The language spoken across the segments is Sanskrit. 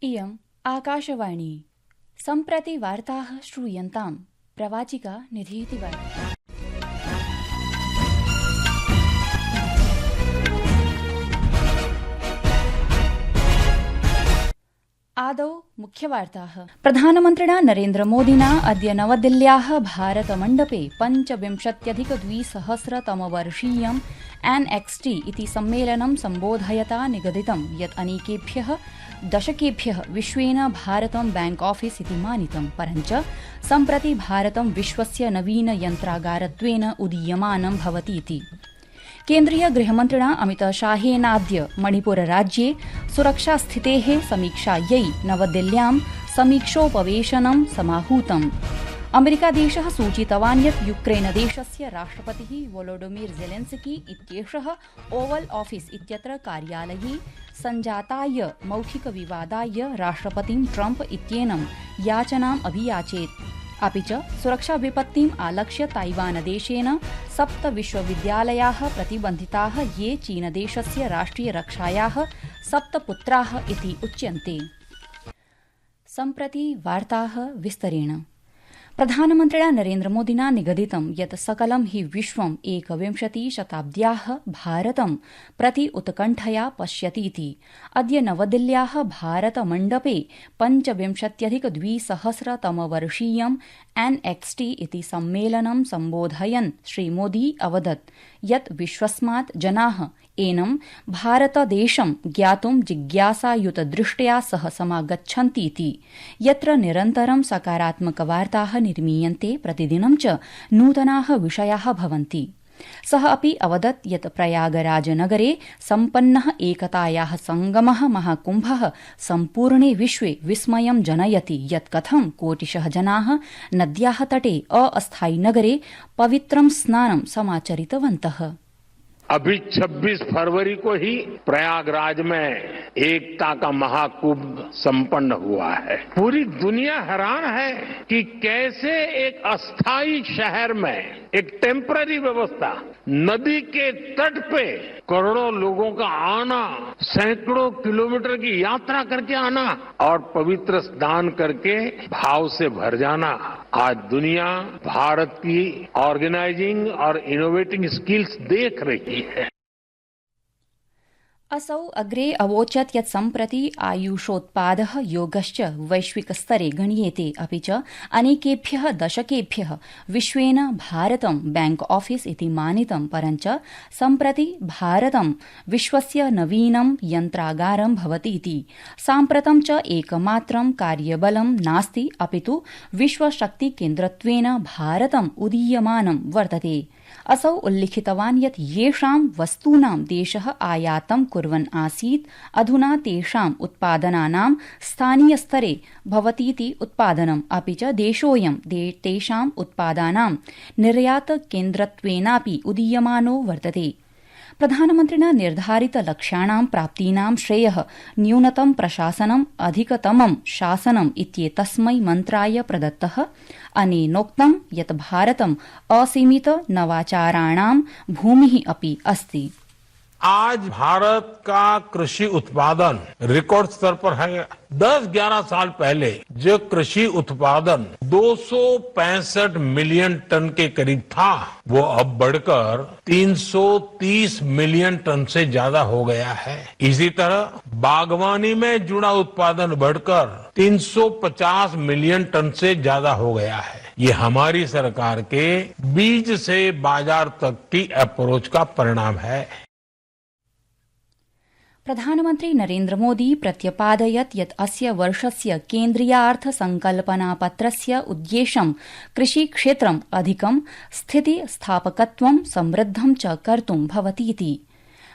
इयम् आकाशवाणी सम्प्रति वार्ताः श्रूयन्ताम् प्रवाचिका निधीतिवार्ता। आदौ मुख्यवार्ताः। प्रधानमन्त्रिणा नरेन्द्रमोदिना अद्य नवदिल्ल्याः भारतमण्डपे 25,200तमवर्षीयं NXT इति सम्मेलनं सम्बोधयता निगदितं यत् अनेकेभ्यः दशकेभ्यः विश्वेन भारतं बैंक ऑफिस इति मानितं, परञ्च सम्प्रति भारतं विश्वस्य नवीन यन्त्रागारत्वेन उदीयमानं भवतीति। केन्द्रीय गृहमन्त्रिणा अमितशाहेनाद्य मणिपुरराज्ये सुरक्षास्थितेः समीक्षायै नवदिल्ल्यां समीक्षोपवेशनं समाहूतम्। अमेरिकादेशः सूचितवान् यत् यूक्रेनदेशस्य राष्ट्रपतिः वोलोडिमिर् ज़ेलेन्स्की इत्येषः ओवल ऑफिस इत्यत्र कार्यालये सञ्जाताय मौखिकविवादाय राष्ट्रपतिं ट्रम्प इत्येनं याचनाम् अभियाचेत्। अपि च सुरक्षाविपत्तिम् आलक्ष्य ताइवानदेशेन 7 विश्वविद्यालयाः प्रतिबन्धिताः ये चीनदेशस्य राष्ट्रियरक्षायाः 7 पुत्राः इति उच्यन्ते। सम्प्रति वार्ताः विस्तरेण। प्रधानमन्त्रिणा नरेन्द्रमोदिना निगदितं यत् सकलं हि विश्वम् 21शताब्द्याः भारतं प्रति उत्कण्ठया पश्यतीति। अद्य नवदिल्ल्याः भारतमण्डपे 25,200तमवर्षीयं NXT इति सम्मेलनं सम्बोधयन् श्रीमोदी अवदत् यत् विश्वस्मात् जनाः एनं भारतदेशं ज्ञातुं जिज्ञासायुतदृष्ट्या सह समागच्छन्तीति। यत्र निरन्तरं सकारात्मकवार्ताः निर्मीयन्ते, प्रतिदिनं च नूतनाः विषयाः भवन्ति। सः अपि अवदत् यत् प्रयागराजनगरे सम्पन्नः एकतायाः संगमः महाकुम्भः सम्पूर्णे विश्वे विस्मयं जनयति यत् कथं कोटिशः जनाः नद्याः तटे अस्थायीनगरे पवित्रं स्नानं समाचरितवन्तः। अभी 26 फरवरी को ही प्रयागराज में एकता का महाकुंभ संपन्न हुआ है। पूरी दुनिया हैरान है कि कैसे एक अस्थायी शहर में एक टेम्पररी व्यवस्था, नदी के तट पे करोड़ों लोगों का आना, सैकड़ों किलोमीटर की यात्रा करके आना और पवित्र स्नान करके भाव से भर जाना। आज दुनिया भारत की ऑर्गेनाइजिंग और इनोवेटिंग स्किल्स देख रही है। असौ अग्रे अवोचत् यत् सम्प्रति आयुषोत्पादः योगश्च वैश्विकस्तरे गण्येते, अपि च अनेकेभ्यः दशकेभ्यः विश्वेन भारतं बैंक ऑफिस इति मानितं, परञ्च सम्प्रति भारतं विश्वस्य नवीनं यन्त्रागारं भवतीति। साम्प्रतं च एकमात्रं कार्यबलं नास्ति, अपितु विश्वशक्तिकेन्द्रत्वेन भारतम् उदीयमानं वर्तते। असौ उल्लिखितवान् यत् येषां वस्तूनां देशः आयातं कुर्वन् आसीत्, अधुना तेषाम् उत्पादनानां स्थानीयस्तरे भवतीति उत्पादनम्, अपि च देशोऽयं तेषाम् उत्पादानां निर्यातकेन्द्रत्वेनापि उदीयमानो वर्तते। प्रधानमन्त्रिणा निर्धारितलक्ष्याणां प्राप्तीनां श्रेयः न्यूनतम प्रशासनम् अधिकतमं शासनम् इत्येतस्मै मन्त्राय प्रदत्तः। अनेनोक्तं यत् भारतम् असीमित नवाचाराणां भूमिः अपि अस्ति। आज भारत का कृषि उत्पादन रिकॉर्ड स्तर पर है। 10-11 साल पहले जो कृषि उत्पादन 265 मिलियन टन के करीब था, वो अब बढ़कर 330 मिलियन टन से ज्यादा हो गया है। इसी तरह बागवानी में जुड़ा उत्पादन बढ़कर 350 मिलियन टन से ज्यादा हो गया है। ये हमारी सरकार के बीज से बाजार तक की अप्रोच का परिणाम है। प्रधानमन्त्री नरेन्द्रमोदी प्रत्यपादयत् यत् अस्य वर्षस्य केन्द्रीयार्थसंकल्पनापत्रस्य उद्देश्यं कृषिक्षेत्रम् अधिकं स्थितिस्थापकत्वं समृद्धं च कर्तुं भवतीति।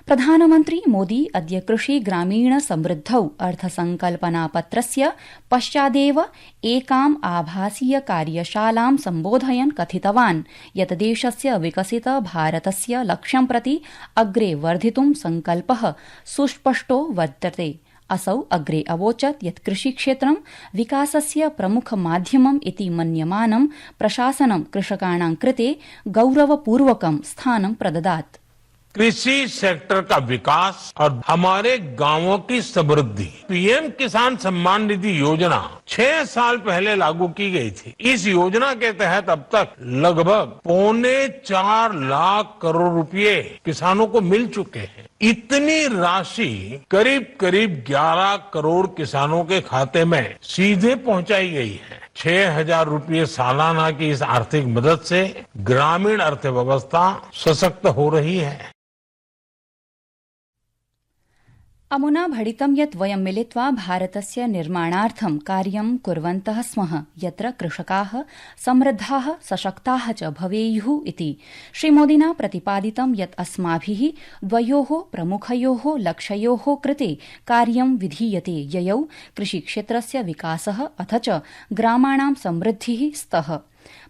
प्रधानमन्त्री मोदी अद्य कृषि ग्रामीण समृद्धौ अर्थसंकल्पनापत्रस्य पश्चादेव एकाम् आभासीय कार्यशालां सम्बोधयन् कथितवान् यत् देशस्य विकसित भारतस्य लक्ष्यं प्रति अग्रे वर्धितुं संकल्पः सुस्पष्टो वर्तते। असौ अग्रे अवोचत् यत् कृषिक्षेत्रं विकासस्य प्रमुखमाध्यमम् इति मन्यमानं प्रशासनं कृषकाणां कृते गौरवपूर्वकं स्थानं प्रददात्। कृषि सेक्टर का विकास और हमारे गांवों की समृद्धि। पीएम किसान सम्मान निधि योजना 6 साल पहले लागू की गई थी। इस योजना के तहत अब तक लगभग 4.25 लाख करोड़ रुपए किसानों को मिल चुके हैं। इतनी राशि करीब करीब 11 करोड़ किसानों के खाते में सीधे पहुंचाई गई है। 6,000 रुपये सालाना की इस आर्थिक मदद से ग्रामीण अर्थव्यवस्था सशक्त हो रही है। अमुना भणितं यत् वयं मिलित्वा भारतस्य निर्माणार्थं कार्यं कुर्वन्तः स्मः, यत्र कृषकाः समृद्धाः सशक्ताः च भवेयुः इति। श्रीमोदिना प्रतिपादितं यत् अस्माभिः द्वयोः प्रमुखयोः लक्ष्ययोः कृते कार्यं विधीयते, ययौ कृषिक्षेत्रस्य विकासः अथ च ग्रामाणां समृद्धिः स्तः।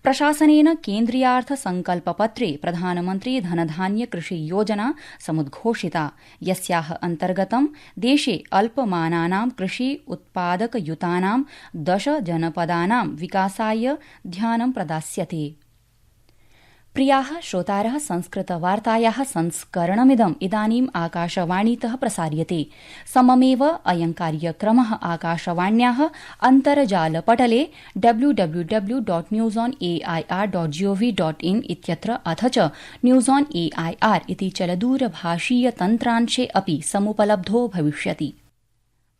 प्रशासनेन केन्द्रीयार्थ संकल्पपत्रे प्रधानमन्त्री धनधान्य कृषि योजना समुद्घोषिता, यस्याः अन्तर्गतं देशे अल्पमानानां कृषि उत्पादकयुतानां 10 जनपदानां विकासाय ध्यानं प्रदास्यते। प्रियाः श्रोतारः, संस्कृतवार्तायाः संस्करणमिदम् इदानीम् आकाशवाणीतः प्रसार्यते। सममेव अयं कार्यक्रमः आकाशवाण्याः अन्तर्जालपटले www.newsonair.gov.in इत्यत्र अथ च न्यूज़ ऑन एआईआर इति चलदूरभाषीय तन्त्रांशे अपि समुपलब्धो भविष्यति।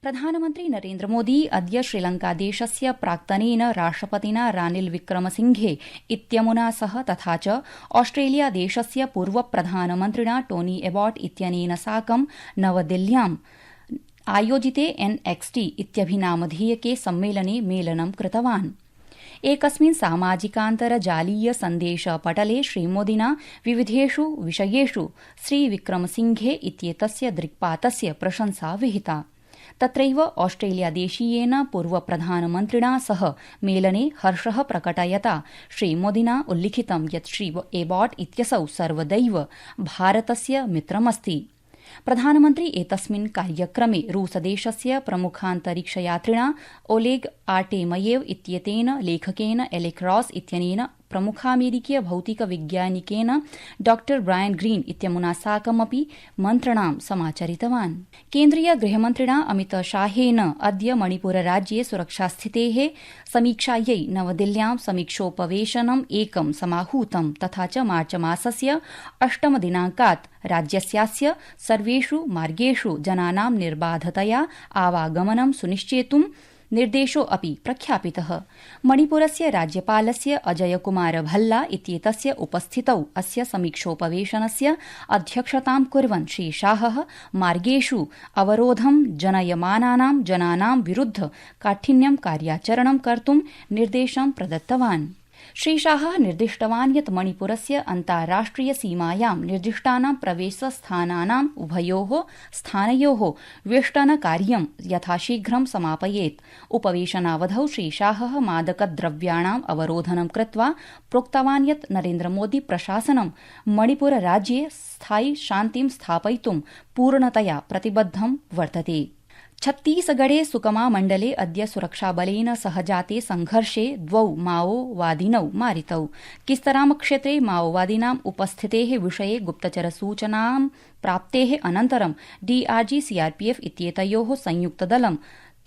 प्रधानमन्त्री नरेन्द्र मोदी अद्य श्रीलंकादेशस्य प्राक्तनेन राष्ट्रपतिना रानिल विक्रमसिंघे इत्यमुना सह तथा च ऑस्ट्रेलियादेशस्य पूर्वप्रधानमन्त्रिणा टोनी एबॉट इत्यनेन साकं नवदिल्ल्याम् आयोजिते NXT इत्यभिनामधेयके सम्मेलने मेलनं कृतवान्। एकस्मिन् सामाजिकान्तर्जालीय सन्देशपटले श्रीमोदिना विविधेषु विषयेषु श्रीविक्रमसिंघे इत्येतस्य दृक्पातस्य प्रशंसा विहिता। तत्रैव ऑस्ट्रेलियादेशीयेन पूर्वप्रधानमन्त्रिणा सह मेलने हर्षः प्रकटयता श्रीमोदिना उल्लिखितं यत् श्री एबॉट इत्यसौ सर्वदैव भारतस्य मित्रमस्ति। प्रधानमन्त्री एतस्मिन् कार्यक्रमे रूसदेशस्य प्रमुखान्तरिक्षयात्रिणा ओलेग आर्टेमयेव इत्येतेन, लेखकेन एलेक् रॉस इत्यनेन, प्रमुखामेरिकीय भौतिक वैज्ञानिकेन डॉ ब्रायन ग्रीन इत्यमुना साकमपि मन्त्रणां समाचरितवान्। केन्द्रीय गृहमन्त्रिणा अमित शाहेन अद्य मणिपुरराज्ये सुरक्षास्थितेः समीक्षायै नवदिल्ल्यां समीक्षोपवेशनम् एकं समाहूतं, तथा च मार्चमासस्य 8 दिनाङ्कात् राज्यस्यास्य सर्वेषु मार्गेषु जनानां निर्बाधतया आवागमनं सुनिश्चेतुं निर्देशो अपि प्रख्यापितः। मणिपुरस्य राज्यपालस्य अजय कुमार भल्ला इत्येतस्य उपस्थितौ अस्य समीक्षोपवेशनस्य अध्यक्षतां कुर्वन् श्री शाहः मार्गेषु अवरोधं जनयमानानां जनानां विरुद्ध काठिन्यं कार्याचरणं कर्तुं निर्देशं प्रदत्तवान्। श्री शाहः निर्दिष्टवान् यत् मणिपुरस्य अन्ताराष्ट्रिय सीमायां निर्दिष्टानां प्रवेशस्थानानाम् उभयोः स्थानयोः वेष्टनकार्यं यथाशीघ्रं समापयेत्। उपवेशनावधौ श्री शाहः मादकद्रव्याणाम् अवरोधनं कृत्वा प्रोक्तवान् यत् नरेन्द्रमोदी प्रशासनं मणिपुरराज्ये स्थायि शान्तिं स्थापयितुं पूर्णतया प्रतिबद्धं वर्तते। छत्तीसगढ़े सुकमा मण्डले अद्य सुरक्षाबलेन सह जाते संघर्षे 2 माओवादिनौ मारितौ। किस्तराम क्षेत्रे माओवादिनाम् उपस्थितेः विषये गुप्तचरसूचनां प्राप्तेः अनन्तरं डीआरजी सीआरपीएफ इत्येतयोः संयुक्तदलं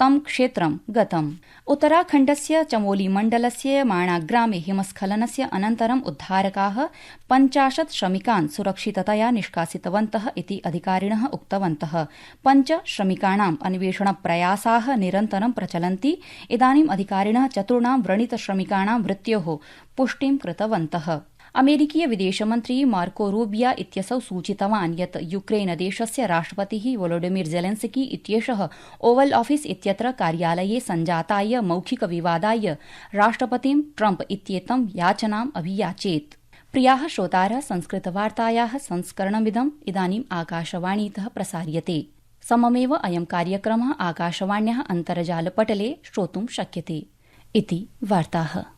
तं क्षेत्रं गतम्। उत्तराखण्डस्य चमोली मण्डलस्य माणाग्रामे हिमस्खलनस्य अनन्तरं उद्धारकाः 50 श्रमिकान् सुरक्षिततया निष्कासितवन्तः इति अधिकारिणः उक्तवन्तः। 5 श्रमिकाणाम् अन्वेषणप्रयासाः निरन्तरं प्रचलन्ति। इदानीम् अधिकारिणः 4 व्रणितश्रमिकाणां मृत्योः पुष्टिं कृतवन्तः। अमेरिकीय विदेशमन्त्री मार्को रूबियो इत्यसौ सूचितवान् यत् यूक्रेनदेशस्य राष्ट्रपतिः वोलोडिमिर जेलेन्स्की इत्येषः ओवल ऑफिस इत्यत्र कार्यालये सञ्जाताय मौखिकविवादाय राष्ट्रपतिं ट्रम्प इत्येतं याचनाम् अभियाचेत्। प्रियाः श्रोतारः, संस्कृतवार्तायाः संस्करणमिदम् इदानीम् आकाशवाणीतः प्रसार्यते। सममेव अयं कार्यक्रमः आकाशवाण्याः अन्तर्जालपटले श्रोतुं शक्यते। इति वार्ताः।